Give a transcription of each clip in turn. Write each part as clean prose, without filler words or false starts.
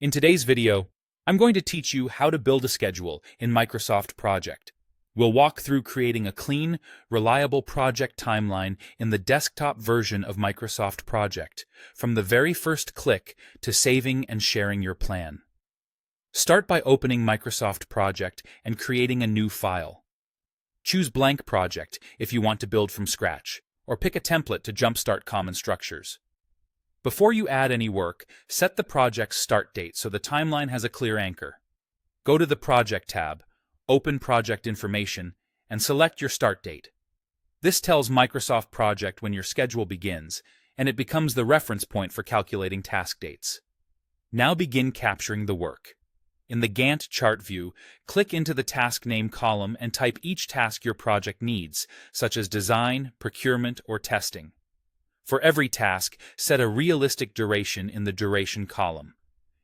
In today's video, I'm going to teach you how to build a schedule in Microsoft Project. We'll walk through creating a clean, reliable project timeline in the desktop version of Microsoft Project, from the very first click to saving and sharing your plan. Start by opening Microsoft Project and creating a new file. Choose Blank Project if you want to build from scratch, or pick a template to jumpstart common structures. Before you add any work, set the project's start date so the timeline has a clear anchor. Go to the Project tab, open Project Information, and select your start date. This tells Microsoft Project when your schedule begins, and it becomes the reference point for calculating task dates. Now begin capturing the work. In the Gantt chart view, click into the task name column and type each task your project needs, such as design, procurement, or testing. For every task, set a realistic duration in the duration column.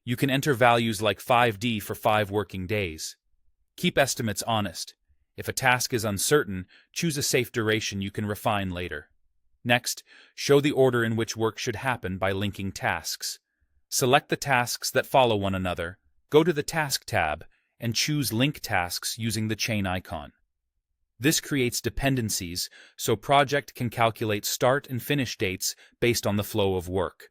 You can enter values like 5D for 5 working days. Keep estimates honest. If a task is uncertain, choose a safe duration you can refine later. Next, show the order in which work should happen by linking tasks. Select the tasks that follow one another, go to the Task tab, and choose Link Tasks using the chain icon. This creates dependencies, so Project can calculate start and finish dates based on the flow of work.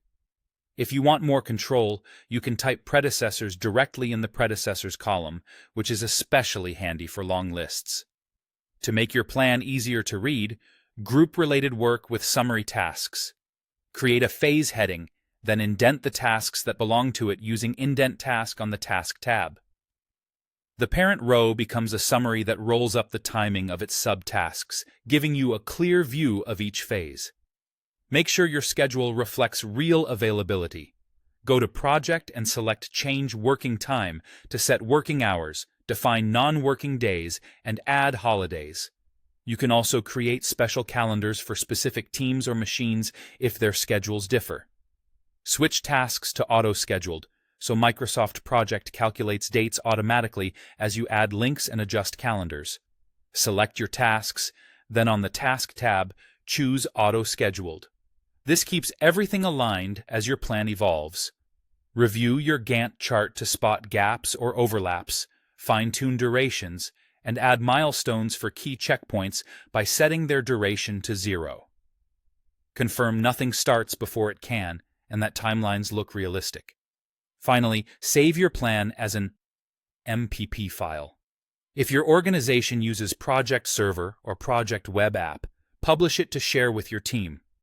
If you want more control, you can type predecessors directly in the predecessors column, which is especially handy for long lists. To make your plan easier to read, group related work with summary tasks. Create a phase heading, then indent the tasks that belong to it using Indent Task on the Task tab. The parent row becomes a summary that rolls up the timing of its subtasks, giving you a clear view of each phase. Make sure your schedule reflects real availability. Go to Project and select Change Working Time to set working hours, define non-working days, and add holidays. You can also create special calendars for specific teams or machines if their schedules differ. Switch tasks to auto-scheduled, so Microsoft Project calculates dates automatically as you add links and adjust calendars. Select your tasks, then on the Task tab, choose Auto-Scheduled. This keeps everything aligned as your plan evolves. Review your Gantt chart to spot gaps or overlaps, fine-tune durations, and add milestones for key checkpoints by setting their duration to 0. Confirm nothing starts before it can, and that timelines look realistic. Finally, save your plan as an MPP file. If your organization uses Project Server or Project Web App, publish it to share with your team.